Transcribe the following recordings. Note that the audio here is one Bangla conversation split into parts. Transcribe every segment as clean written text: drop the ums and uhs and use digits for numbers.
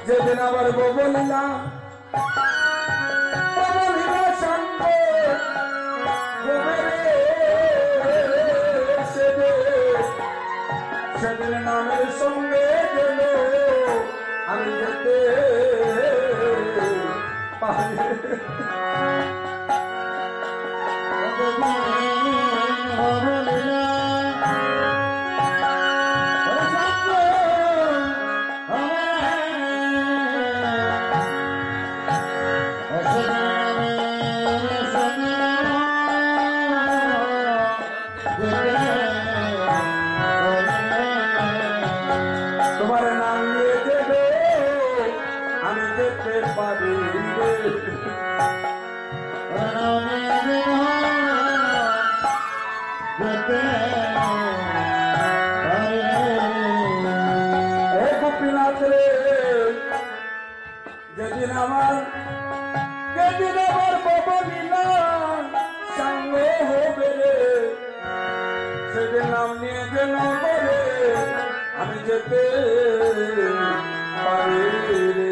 যেদিন আবার বলিলা সেদিন নামের সঙ্গে গেল আমি যেতে পারি তোমার নাম নিয়ে দেবে আমি যেতে পারি গোপীনাথ রে যেদিন আমার বলিলা সঙ্গ হবে রে সেদিন নাম নিয়ে যেন বলে আমি যেতে পারি রে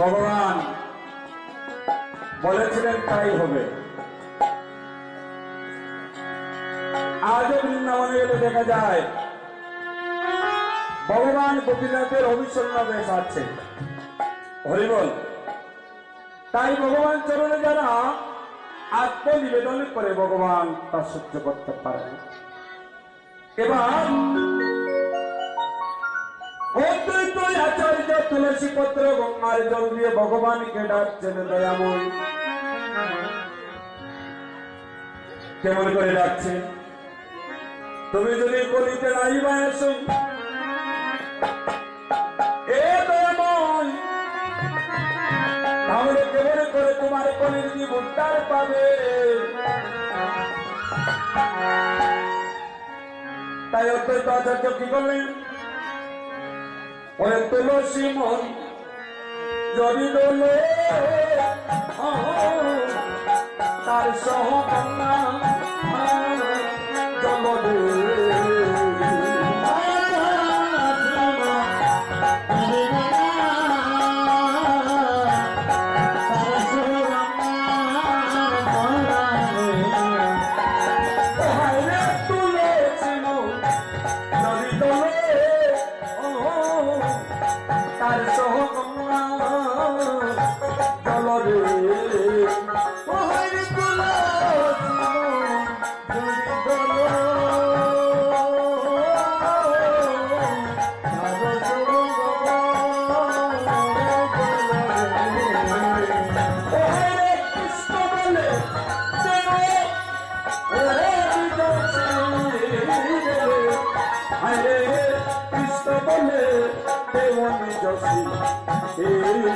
ভগবান বলেছিলেন তাই হবে। আজও বৃন্দাবনে গেলে দেখা যায় ভগবান গোপীনাথের অভিষণ্ণ বেশ আছে, হরিবল। তাই ভগবান চরণে যারা আত্মনিবেদন করে ভগবান তা সহ্য করতে পারে। এবার আচার্য তুলসী পত্র গঙ্গার জল দিয়ে ভগবানকে ডাকছেন দয়াময়। কেমন করে ডাকছে? তুমি যদি কলিতে নাইবা এসো এ দয়াময়, তাহলে কেমন করে তোমার কলির কি উদ্ধার পাবে? তাই অত্যন্ত আচার্য কি করলেন? ওরে তুলসী মন যদি দোলে তার সহকন্যা জমদে তার সহকন্যা জলরে যশী রে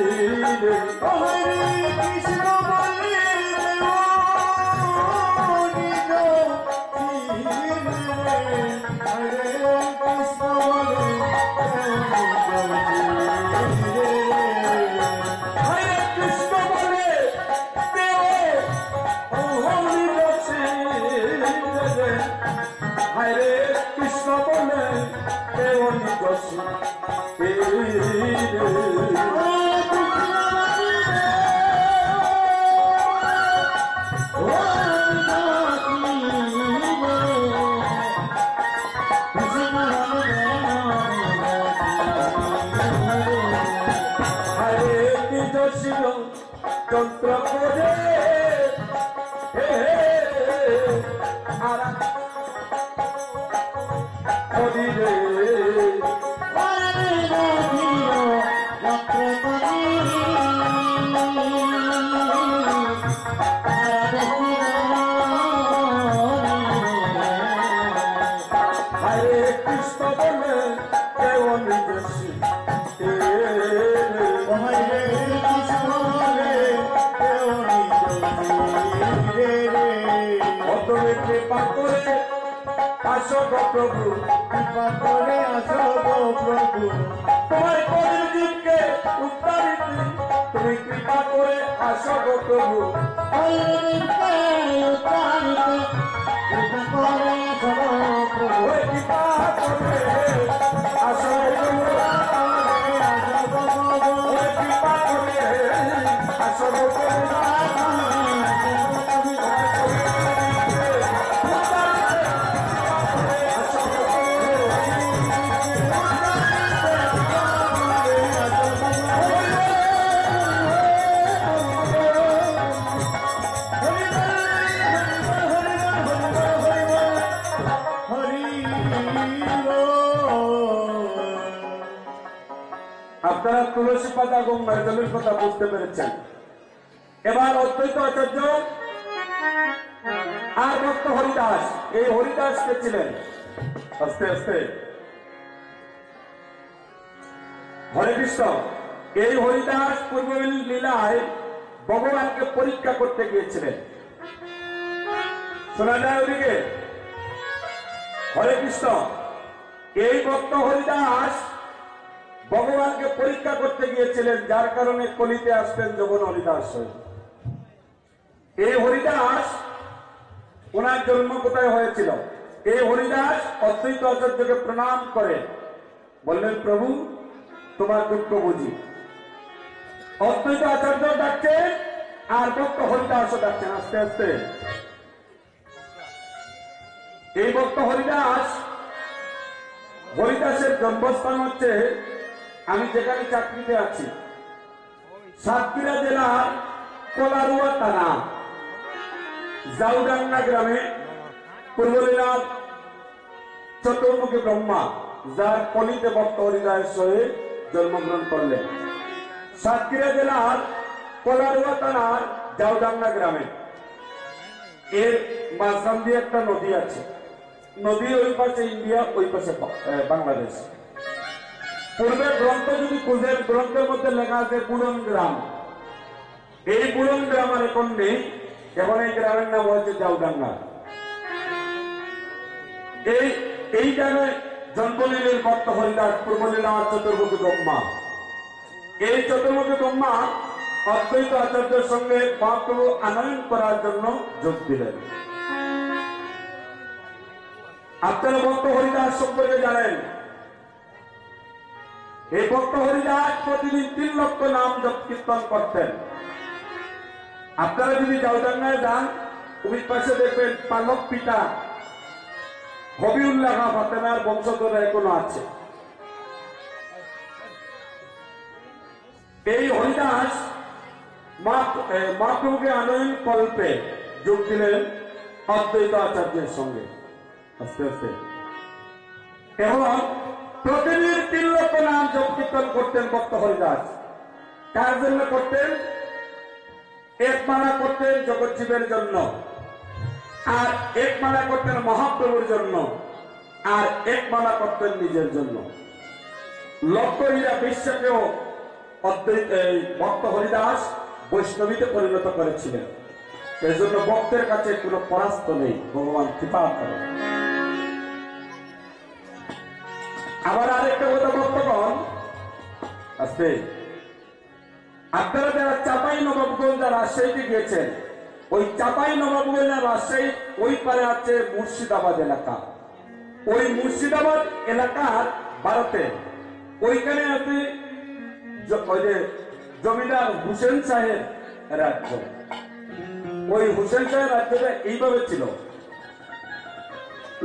হরে কৃষ্ণ বলে দেওয়ানি যশী রে হরে কৃষ্ণ বলে দেওয়ানি যশী রে হরে কৃষ্ণ বলে দেওয়ানি যশী রে হরে কৃষ্ণ বলে দেওয়ানি যশী যন্ত্র করে হরি রে হরে কৃষ্ণ বলে দেওয়ানি যশী হরে কৃষ্ণ বলে দেওয়ানি যশী রে অতবে কৃপা করে আসো গো প্রভু কৃপা করে আসো গো প্রভু তোমার কলির যুগকে উদ্ধারিত তুমি কৃপা করে আসো গো প্রভু ওই কৃপা করে আসো গো প্রভু ওই কৃপা করে আসো গো প্রভু আপনারা তুলসী পাতা গঙ্গার জলের কথা বুঝতে পেরেছেন। এবার অদ্বৈত আচার্য আর ভক্ত হরিদাস, এই হরিদাস কে ছিলেন? আস্তে আস্তে হরে কৃষ্ণ। এই হরিদাস পূর্ব লীলায় ভগবানকে পরীক্ষা করতে গিয়েছিলেন। শোনা যায় ওদিকে? হরে কৃষ্ণ। এই ভক্ত হরিদাস ভগবানকে পরীক্ষা করতে গিয়েছিলেন, যার কারণে কলিতে আসতেন যখন হরিদাস হয়ে। এই হরিদাস, ওনার জন্ম কোথায় হয়েছিল? এই হরিদাস অদ্বৈত আচার্যকে প্রণাম করে বললেন, প্রভু তোমার দুঃখ বুঝি। অদ্বৈত আচার্য ডাকছেন আর ভক্ত হরিদাসও ডাকছেন আস্তে আস্তে। এই ভক্ত হরিদাস, হরিদাসের জন্মস্থান হচ্ছে, আমি যেখানে চাকরিতে আছি, সাতক্ষীরা জেলার কলারুয়া থানা জাউডাঙ্গা গ্রামে পূর্বলীলার চতুর্মুখী ব্রহ্মা, যার কলিতে ভক্ত হরিদাস হয়ে জন্মগ্রহণ করলেন। সাতক্ষীরা জেলার কলারুয়া থানার জাউডাঙ্গা গ্রামে এর মাঝখান দিয়ে একটা নদী আছে। নদীর ওই পাশে ইন্ডিয়া, ওই পাশে বাংলাদেশ। পূর্বের গ্রন্থ যদি খুঁজেন, গ্রন্থের মধ্যে লেখা আছে বুড়ন গ্রাম। এই বুড়ন গ্রাম আর এখন নেই, এখন এই গ্রামের নাম হচ্ছে জাউডাঙ্গা। এই গ্রামে জন্ম নিলেন ভক্ত হরিদাস, পূর্বলীলা চতুর্মুখী ব্রহ্মা। এই চতুর্মুখী ব্রহ্মা অদ্বৈত আচার্যের সঙ্গে মহাপ্রভু আনয়ন করার জন্য যোগ দিলেন। আপনারা ভক্ত হরিদাস সম্পর্কে জানেন। এই ভক্ত হরিদাস প্রতিদিন 3 লক্ষ নাম জপ কীর্তন করতেন। আপনারা যদি জাউডাঙ্গায় যান, ওই পাশে দেখবেন পালক পিতা হবিউল্লাহ ফাতেমার বংশধর এখনো আছে। এই হরিদাস মহাপ্রভুকে আনয়ন কল্পে যোগ দিলেন অদ্বৈত আচার্যের সঙ্গে আস্তে আস্তে। এবং প্রতিদিন 3 লক্ষ নাম জপ কীর্তন করতেন ভক্ত হরিদাস। কার জন্য করতেন? এক মালা করতেন জগৎজীবের জন্য, আর এক মালা করতেন মহাপ্রভুর জন্য, আর এক মালা করতেন নিজের জন্য। লক্ষ্মীরা বিশ্বকেও ভক্ত হরিদাস বৈষ্ণবীতে পরিণত করেছিলেন। এই জন্য ভক্তের কাছে কোনো পরাস্ত নেই, ভগবান কৃপা করেন। আবার আরেকটা কথা ভক্তগণ আসতে, আপনারা যারা চাপাই নবাবগঞ্জ রাজশাহীতে গিয়েছেন, ওই চাপাই নবাবগঞ্জ রাজশাহী ওই পারে আছে মুর্শিদাবাদ এলাকা। ওই মুর্শিদাবাদ এলাকার ভারতে ওইখানে আছে ওই যে জমিদার হুসেন সাহেব রাজ্য। ওই হুসেন সাহেব রাজ্যটা এইভাবে ছিল,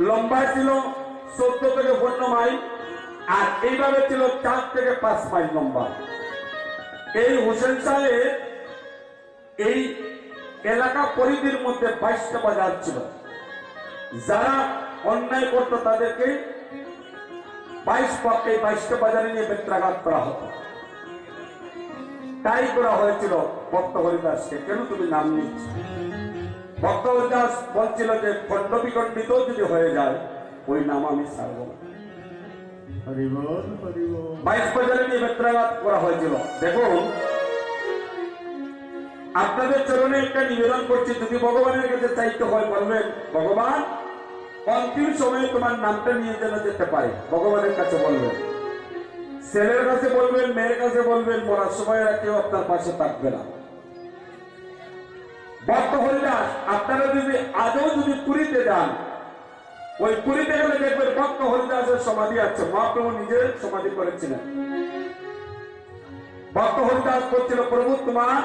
লম্বা ছিল 14 থেকে 15 মাইল, আর এইভাবে ছিল 4 থেকে 5 মাইল লম্বা। এই হুসেন সাহেব এই এলাকা পরিধির মধ্যে 22টা বাজার ছিল। যারা অন্যায় করতো তাদেরকে 22টা বাজারে নিয়ে বেত্রাঘাত করা হতো। তাই করা হয়েছিল ভক্ত হরিদাসকে, কেন তুমি নাম নিচ্ছ? ভক্ত হরিদাস বলছিল যে খণ্ড বিখণ্ডিত যদি হয়ে যায় ওই নাম আমি ছাড়ব না। 22 বাজারে নিয়ে বেত্রাঘাত করা হয়েছিল। দেখুন, আপনাদের চরণে একটা নিবেদন করছি, যদি ভগবানের কাছে চাইতে হয় বলবেন, ভগবান অন্তিম সময়ে তোমার নামটা নিয়ে যেন যেতে পারে। ভগবানের কাছে বলবেন, ছেলের কাছে বলবেন, মেয়ের কাছে বলবেন, মরার সময় কেউ আপনার পাশে থাকবে না। ভক্ত হরিদাস আপনারা যদি আজও যদি পুরীতে যান, ওই পুরীতে গেলে দেখবেন ভক্ত হরিদাসের সমাধি আছে। মহাপ্রভু নিজে সমাধি করেছিলেন। ভক্ত হরিদাস বলছিল, প্রভু তোমার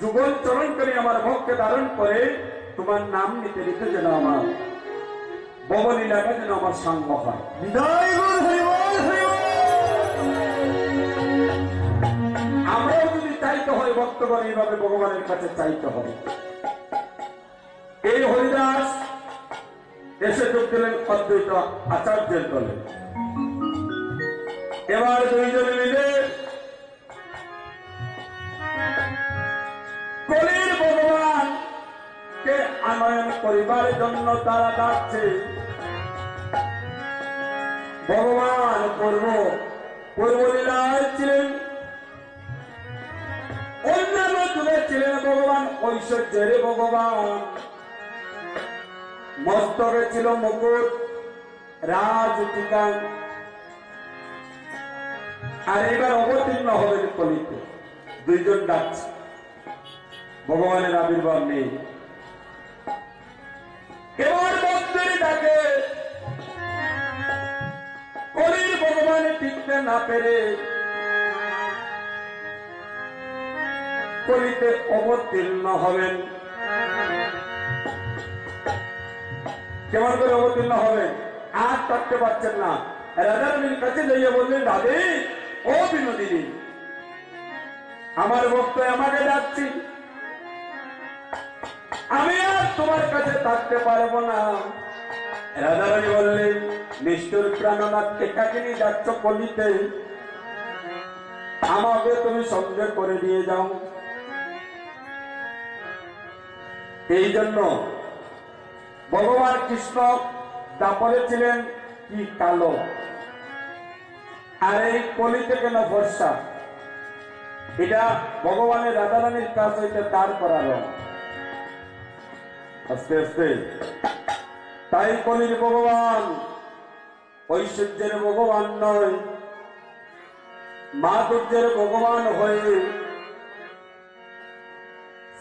যুগল চরণ করে আমার ভক্তকে ধারণ করে তোমার নাম নিতে নিতে যেন আমার ভবলীলাটা যেন আমার সাঙ্গ হয়। আমরাও যদি চাইতে হয় ভক্তগণ এইভাবে ভগবানের কাছে চাইতে হবে। এই হরিদাস এসে যোগ দিলেন অদ্বৈত আচার্যের দলে। এবার দুইজনে মিলে কলির ভগবানকে আনয়ন করিবার জন্য তারা ডাকছে। ভগবান পূর্বলীলায় ছিলেন, অন্যান্য যুগে ছিলেন ভগবান ঐশ্বর্যের ভগবান। মস্তকে ছিল মুকুট, রাজ টিকা। আর এবার অবতীর্ণ হবে কলিতে। দুইজন ডাকছে, ভগবানের আবির্ভাব নেই। এবার ভক্তের ডাকে কলির ভগবান টিকতে না পেরে কলিতে অবতীর্ণ হবেন। কেমন করে অবতীর্ণ হবেন? আর থাকতে পারছেন না। রাধারানীর কাছে যাইয়া বললেন, রাধে ও বিনোদিনী, আমার ভক্ত আমাকে ডাকছি, আমি আর তোমার কাছে থাকতে পারবো না। রাধারানী বললেন, নিষ্ঠুর প্রাণনাথ একাকিনী যাচ্ছ কলিতে, আমাকে তুমি সঙ্গে করে নিয়ে যাও। এই জন্য ভগবান কৃষ্ণ দাপরে ছিলেন কি কালো, আর এই কলিতে কেন ফর্সা? এটা ভগবানের রাধারানীর কাজ হইতে তার করালো আস্তে আস্তে। তাই কলির ভগবান ঐশ্বর্যের ভগবান নয়, মাধুর্যের ভগবান হয়ে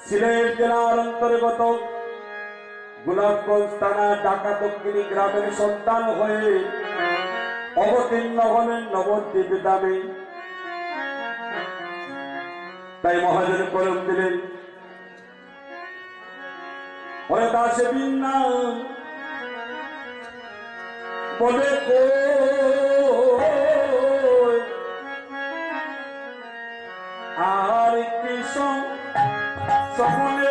সিলেট জেলার অন্তর্গত গোলাপগঞ্জ থানা ঢাকা দক্ষিণী গ্রামের সন্তান হয়ে অবতীর্ণ হলেন নবদ্বীপ ধামে। তাই মহাজন কলম দিলেন, ওরে দাসে বিন্না বলে আর কৃষ্ণ সকলে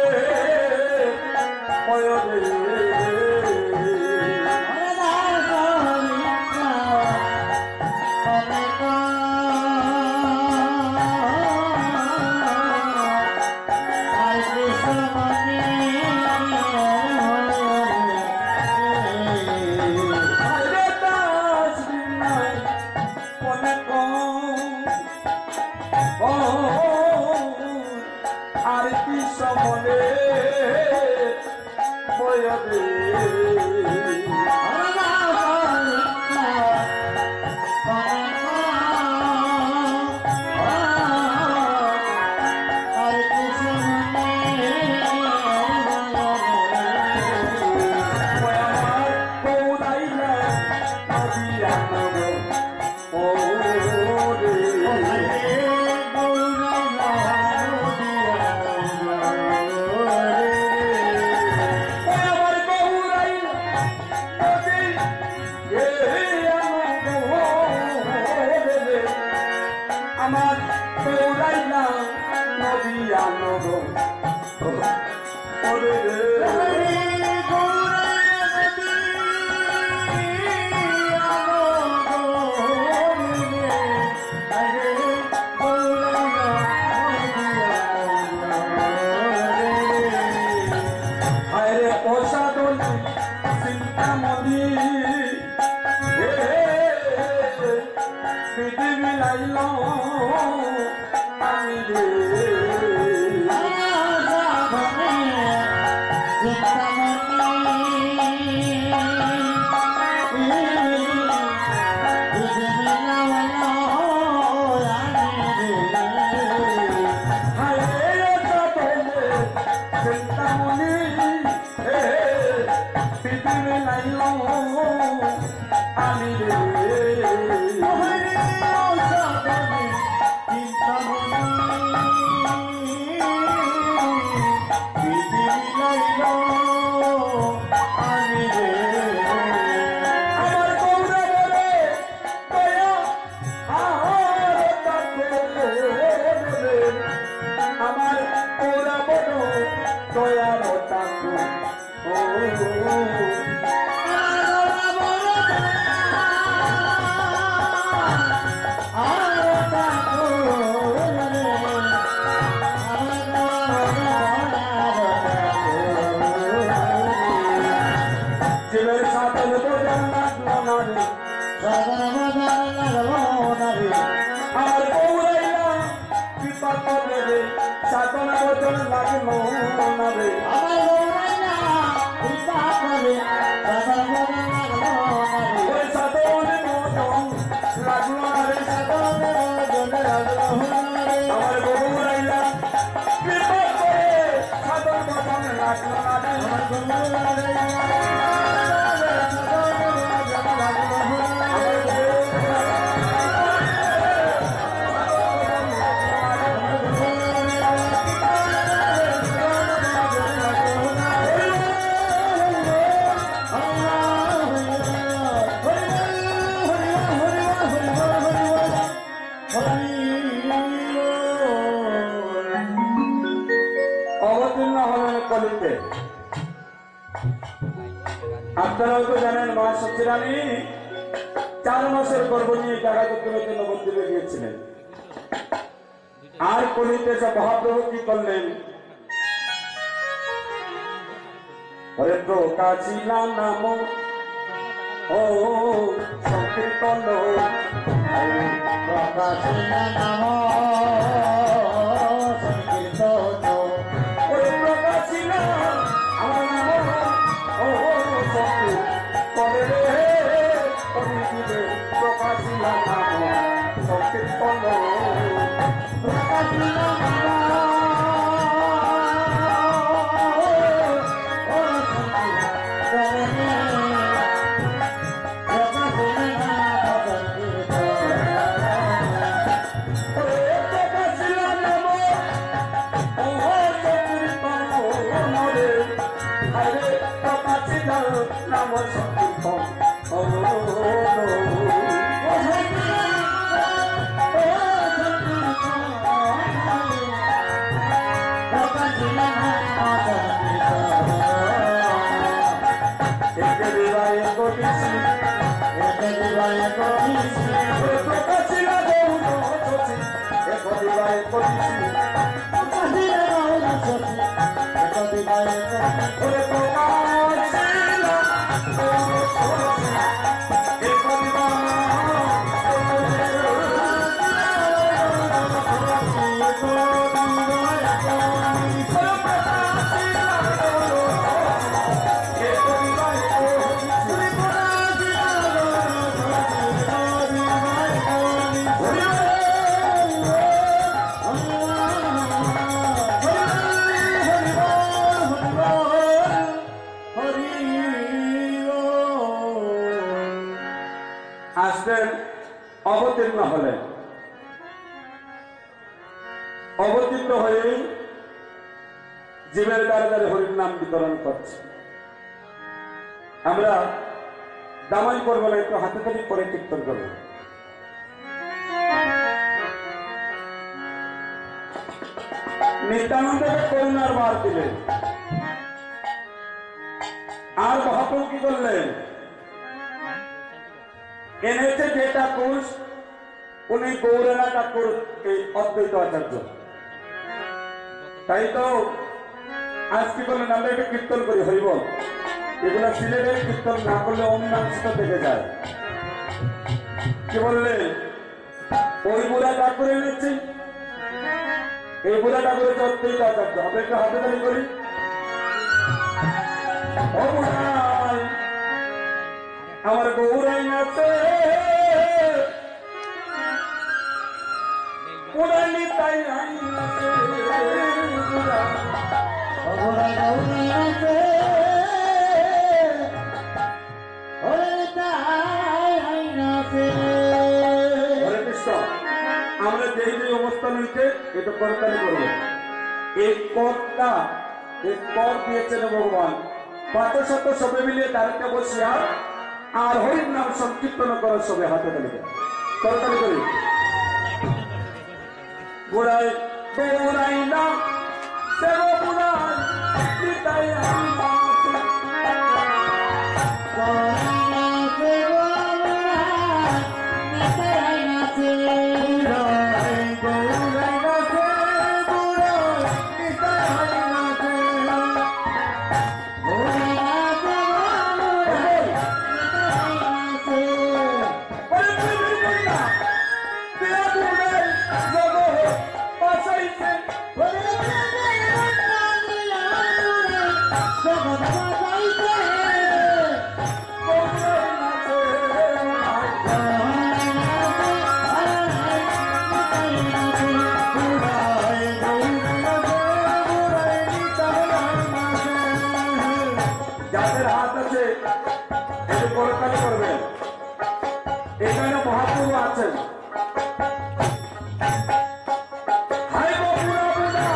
Oh আর কি সমনে বয়বে আমার পৌরাইলা নদী আনব ওরে হায়রে অসাধন চিন্তামণি পৃথিবী লাইল আমি রে চিন্তামণি পৃথিবী লাইল আমি রে আমার ওরা বড় দয়ার টাকু ও জীবের সাথে বোঝান লাগলো না রে আমার বউরাইলা কৃপা করলে রে সাধন বোঝান লাগলো না রে ওই সাধন বোঝান লাগলো না রে আমার বউরাইলা কৃপা করে সাধন বোঝান লাগলো না রে অবতীর্ণ হলেন কলিতে। আপনারাও তো জানেন মা সচিরানী 4 মাসের গর্ভ নিয়ে জাগাতত্ত্বের নবদ্বীপে গিয়েছিলেন। আর কলিতে সব মহাপ্রভু কি করলেন? হরে প্রকাশিলা নাম ও সংকীর্তন প্রকাশিলা নাম সংকীর্তন ওরে প্রকাশিলা আমার নাম ও সংকীর্তন রে কলিতে প্রকাশিলা নাম সংকীর্তন প্রকাশিলা নাম সংকীর্তন প্রকাশিলা গৌর শশী এক দিবায় করিছি ওরে প্রকাশিলা গৌর শশী এক দিবায় ভক্তিচিত্ত হয়ে জীবের দ্বারা দ্বারা হরির নাম বিতরণ করছে। আমরা দামাই করবো না, একটু হাতে তালি করে কীর্তন করবো। নিত্যানন্দকে করুণার বার দিলেন, আর মহাপ্রভু কি করলেন? এনেছে যে ঠাকুর, উনি গৌরানা ঠাকুর এই অদ্বৈত আচার্য। তাই তো আজ কি বলেন, আমরা এটা কীর্তন করি হরিবল, এগুলা সিলেটের কীর্তন না করলে অমীমাংসিত থেকে যায়। কি বললেন? ওই বুড়া ঠাকুর এনেছি, এই বুড়া ঠাকুরের অদ্বৈত আচার্য। আমরা একটু হাতে তালি করি। ও বুড়াই আমার গৌরাই নাচে, পুরানি তাই আই নাচে, অঘরা গৌরী আছে, ওরে তাই আছে। হরে কৃষ্ণ। আমরা যেই যে অবস্থান হইতে এটা করতালি করবো। এই করটা, এই কর দিয়েছেন ভগবান। পাঁচ শত সবে মিলিয়ে তারিখে বসিয়া আর হরির নাম সংকীর্তন করার সবে হাতে তালিকা করতালি করি। বুড়াই বুড়াই না সেব বুড়াই নিতাই আমি নাচে। যাদের হাত আছে এটি করতালি করবেন। এখানে মহাপ্রভু আছেন। হাই গো বুড়া বুড়া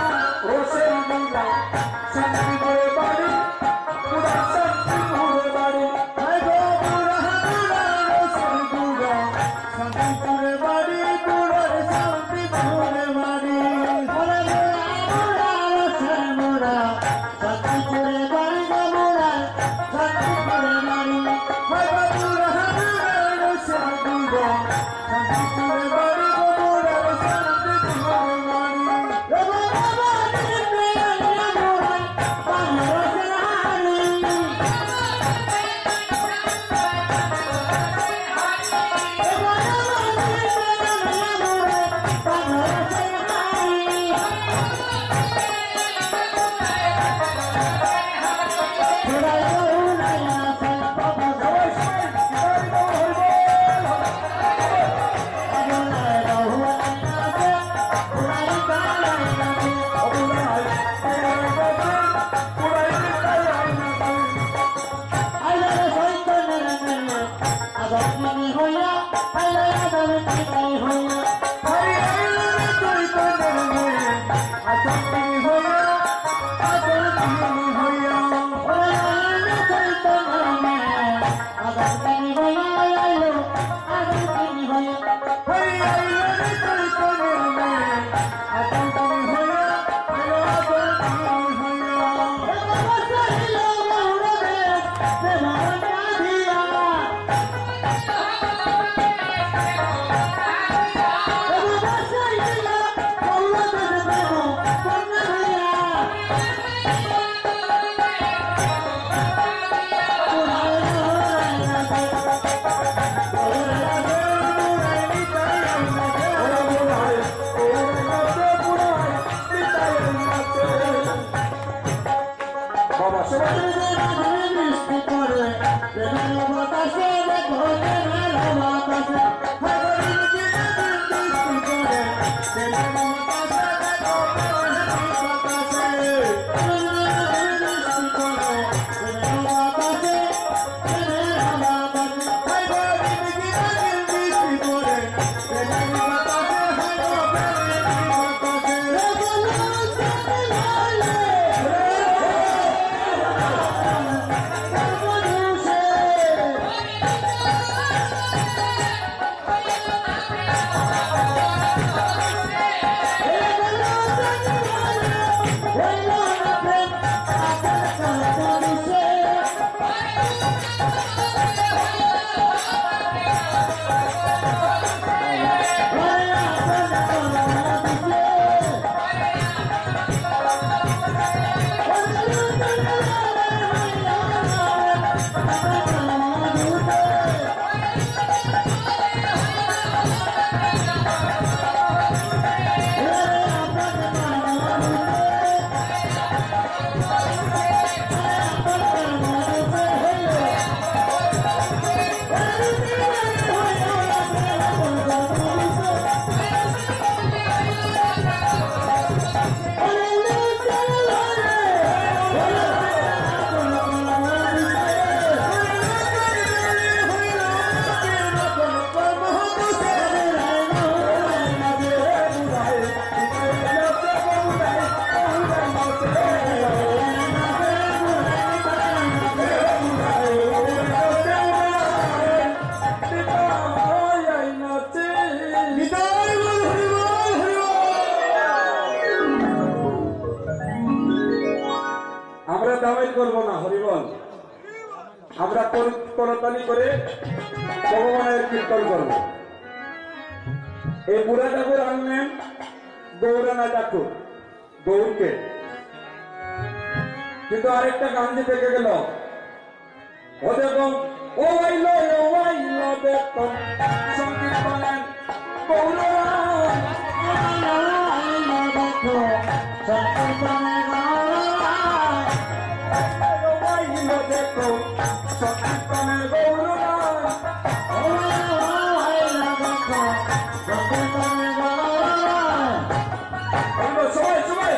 রোষের বুড়া, শান্তি করে বাড়ি বুড়া, শান্তি করে বাড়ি। হাই গো বুড়া বুড়া রোষের বুড়া, শান্তি করে বাড়ি বুড়ার শান্তি করে বাড়ি। ওরে বুড়া বুড়া রোষের বুড়া, শান্তি করে বাড়ি গো বুড়া, শান্তি করে বাড়ি। হাই গো বুড়া বুড়া রোষের বুড়া, শান্তি করে বাড়ি গো বুড়ার শান্তি করে বাড়ি। রে বাবা দিতে আইয়া বুড়া, বাবা রোষের হারি। বাবা সবাই Hey, দামাইল করবো না, হরিবল। আমরা করতালি করে ভগবানের কীর্তন করবো। এই বুড়া ঠাকুর আনলেন গৌরানা ঠাকুর, গৌরকে। কিন্তু আরেকটা গান যে দেখে গেল, ও দেখো ও আইল দেখো সংকীর্তনের গৌররা, দেখো সংকীর্তনের গৌররা, সবাই সবাই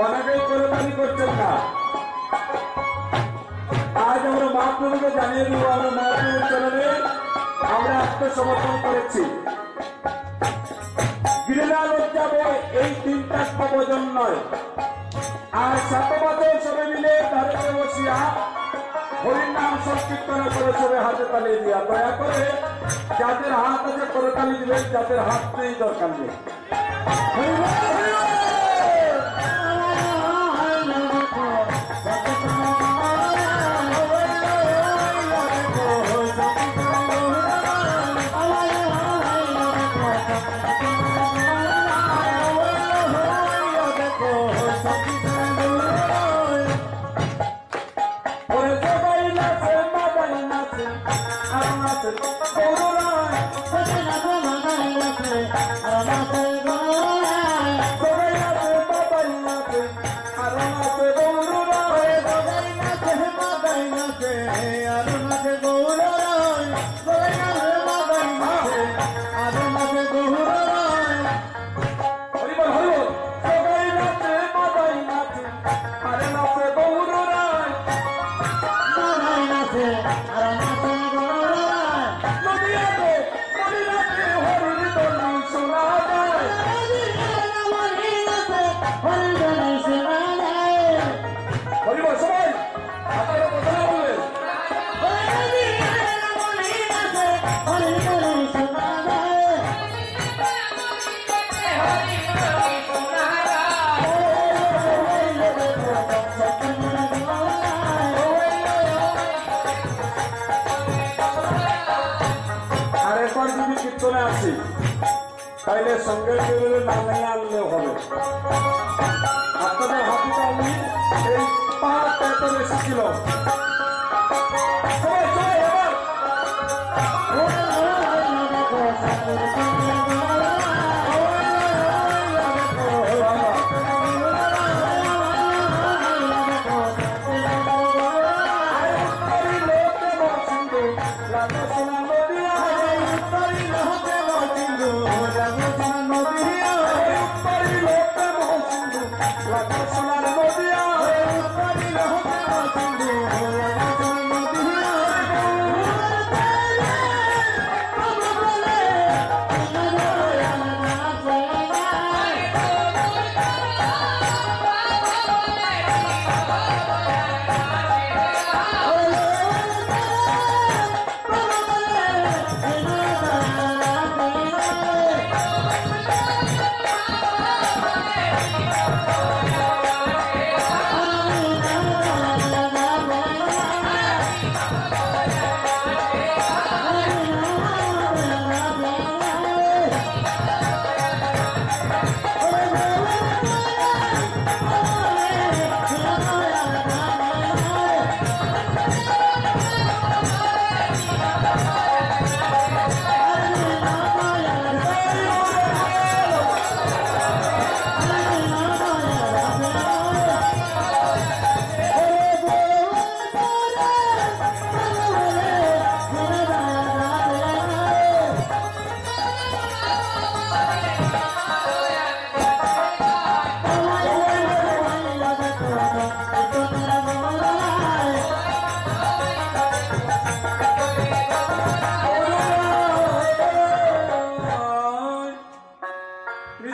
অনেকেই করতালি করছেন না। আজ আমরা মহাপ্রভুকে জানিয়ে দিব, আমরা মহাপ্রভুর চরণে আমরা আত্মসমর্পণ করেছি। গিরিলাল যাবে এই 3টা ভোজন নয়, আর 7 বছর সবে মিলে ধারে বসিয়া হরির নাম সংকীর্তন করে সবে হাতে তালি দিয়া। দয়া করে যাদের হাত আছে করতালি দিবেন, যাদের হাত নেই দরকার নেই। কীর্তনে আসি তাইলে সঙ্গে নাম নিয়ে আনলেও হবে। আপনাদের হাতিটা আমি এই পাহাড় পেতে এসেছিল। সবাই সবাই এবার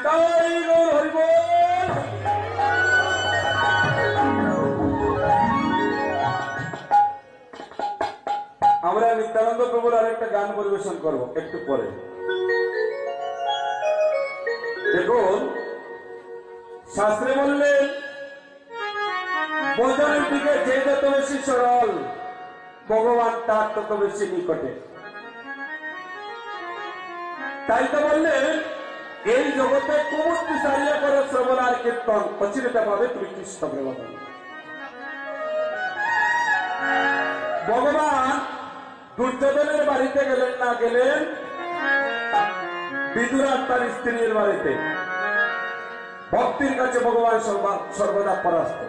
নিতাই গৌর হরিবল। আমরা নিত্যানন্দ প্রভুর আরেকটা গান পরিবেশন করব একটু পরে। দেখুন শাস্ত্রে বললেন ভজনের দিকে যে যত বেশি সরল ভগবান তার তত বেশি নিকটে। তাই তো বললেন এই জগতে কুমুক্তি সারিয়া করে শ্রবণ আর কীর্তন অচিরেতা ভাবে তুমি কৃষ্ণ প্রেম। ভগবান দুর্যোধনের বাড়িতে গেলেন না, গেলেন বিদুরার তার স্ত্রীর বাড়িতে। ভক্তির কাছে ভগবান সর্বদা পরাস্ত।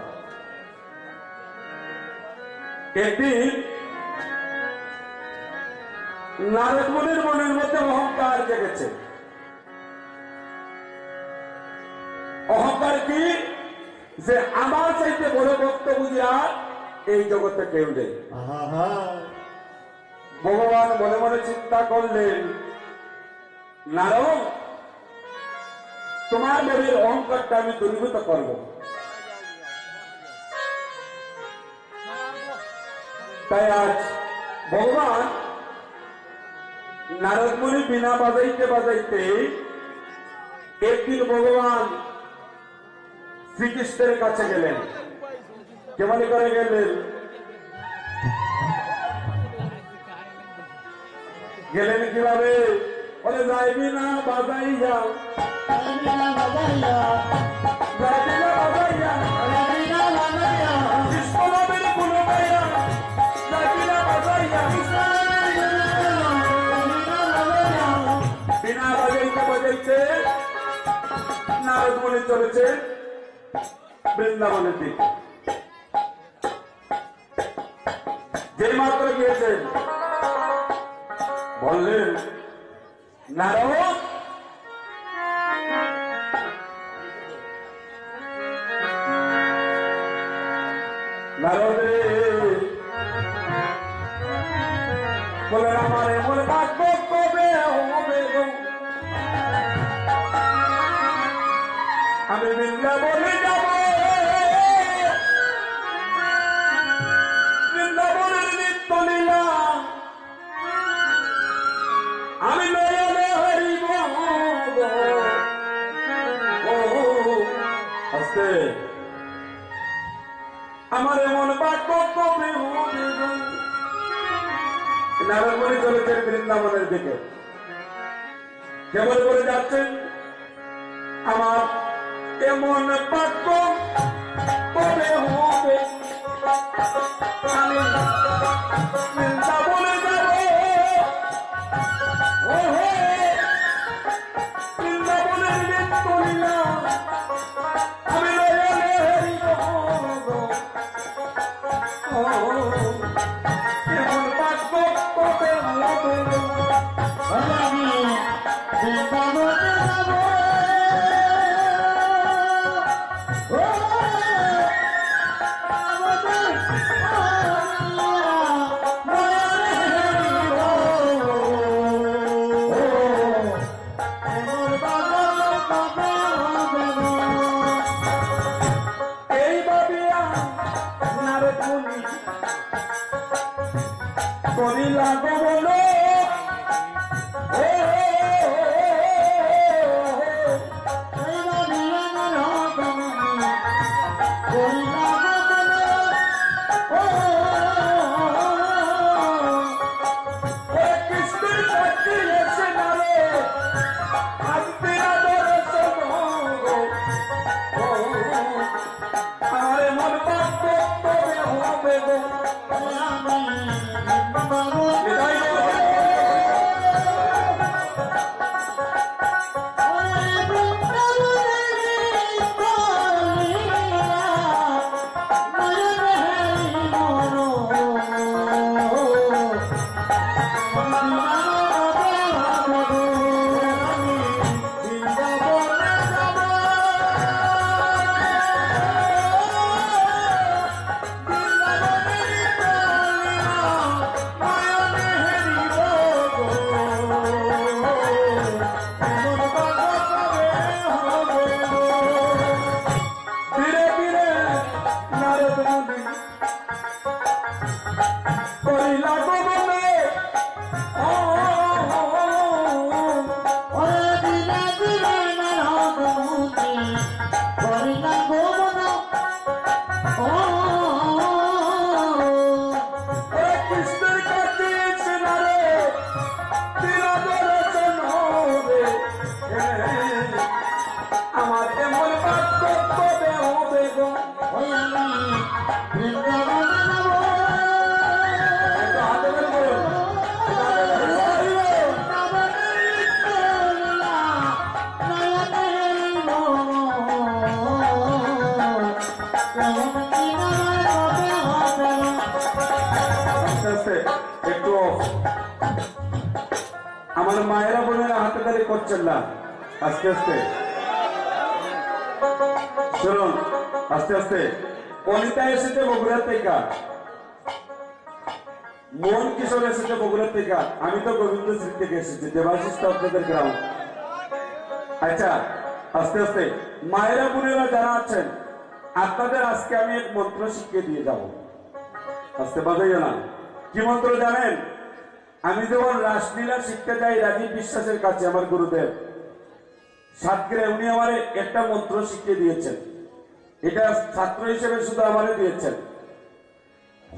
একদিন নারদ মুনির মনের মধ্যে অহংকার জেগেছে। অহংকার কি? যে আমার চাইতে বড় ভক্ত বুঝি আর এই জগতে কেউ নেই। ভগবান মনে মনে চিন্তা করলেন, নারদ তোমার মনের অহংকারটা আমি দূরীভূত করব। তাই আজ ভগবান নারদ মুনি বিনা বাজাইতে বাজাইতে একদিন ভগবান শ্রীকৃষ্ণের কাছে গেলেন। কেমন করে গেলেন? গেলেন কিভাবে? বলে যাইবি না বাজাইয়া, যাইবি না বাজাইয়া, কৃষ্ণ নামের গুণ গাইয়া, যাইবি না বাজাইয়া। বিনা বাজাইতে বাজাইতে নারদ মুনি চলেছে বৃন্দাবনের দিকে। যে মাত্র গিয়েছেন বললেন, নারদ নারদ রে, বলেন আমার এমন ভাগ্য কবে হবে গো, আমি বৃন্দাবনে যাব, বৃন্দাবনের নিত্য লীলা আমি নয়নে হরিব। আস্তে আমার এমন ভাগ্য কবে হবে গো। নারদ মুনি চলেছেন বৃন্দাবনের দিকে। কেবল করে যাচ্ছেন, আমার এমন ভাগ্য কবে হবে, আমি বৃন্দাবনে যাব, বৃন্দাবনের নিত্য লীলা আমি নয়নে হরিব। এমন ভাগ্য কবে হবে, আমি বৃন্দাবনে যাব। করিলা গো বলো, কৃষ্ণের ভক্তি এসে নারে আসতে দর্শন গো, আরে মন পাপ হবে গো। আমার মায়েরা বোনেরা হাতে তালি করছেন না, আস্তে আস্তে শুনুন, আস্তে আস্তে। কলিতা এসেছে বগুড়া থেকে, মোহন কিশোর এসেছে বগুড়া থেকে, আমি তো গোবিন্দ শ্রী থেকে এসেছি, দেবাশিস তো আপনাদের গ্রাম। আচ্ছা, আস্তে আস্তে মায়েরা বোনেরা যারা আছেন, আপনাদের আজকে আমি এক মন্ত্র শিখিয়ে দিয়ে যাব। আস্তে বাজাইও না। কি মন্ত্র জানেন? আমি যখন রাসলীলা শিখতে যাই রাজীব বিশ্বাসের কাছে, আমার গুরুদেব সাতক্ষীরা, উনি আমার একটা মন্ত্র শিখিয়ে দিয়েছেন। এটা ছাত্র হিসেবে শুধু আমারে দিয়েছেন।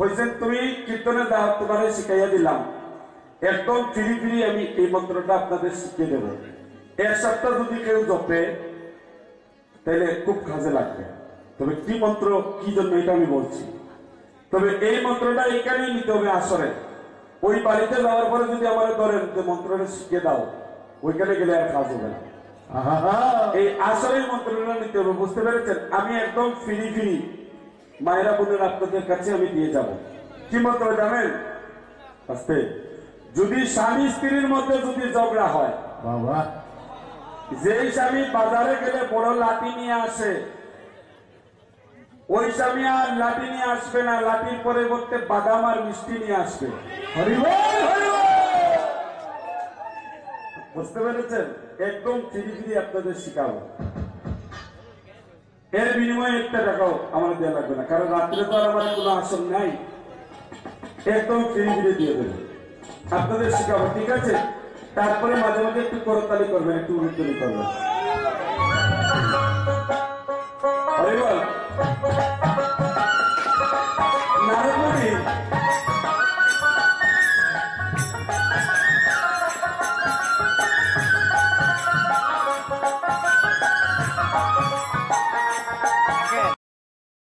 বলছেন তুমি কীর্তনে দাও, তোমারে শিখাইয়া দিলাম, একদম ফিরি ফিরি আমি এই মন্ত্রটা আপনাদের শিখিয়ে দেব। এক সপ্তাহ যদি কেউ জপে তাহলে খুব কাজে লাগবে। তবে কি মন্ত্র, কি জন্য, এটা আমি বলছি। তবে এই মন্ত্রটা এইখানেই নিতে হবে আসরে। ওই বাড়িতে যাওয়ার পরে যদি আমার ধরেন যে মন্ত্রটা শিখিয়ে দাও, ওইখানে গেলে আর কাজ হবে না। এই আসরের মন্ত্রটা নিতে হবে, বুঝতে পেরেছেন? আমি একদম ফিরি ফিরি মায়েরা বোনের আপনাদের কাছে আমি দিয়ে যাব। কি মন্ত্র জানেন? আস্তে। যদি স্বামী স্ত্রীর মধ্যে যদি ঝগড়া হয়, বাবা, যেই স্বামী বাজারে গেলে বড় লাঠি নিয়ে আসে, ওই স্বামী আর লাঠি নিয়ে আসবে না, লাঠির পরিবর্তে বাদাম আর মিষ্টি নিয়ে আসবে। বুঝতে পেরেছেন? একদম ফিরি ফিরি আপনাদের শিখাবো। এর বিনিময়ে একটা টাকাও আমার দেওয়া লাগবে না, কারণ রাত্রে তো আর আমার কোনো আসন নাই। একদম ফিরি ফিরি দিয়ে দেবো, আপনাদের শিখাবো, ঠিক আছে? তারপরে মাঝে মাঝে একটু করতালি করবেন, একটু উন্নতি করবেন।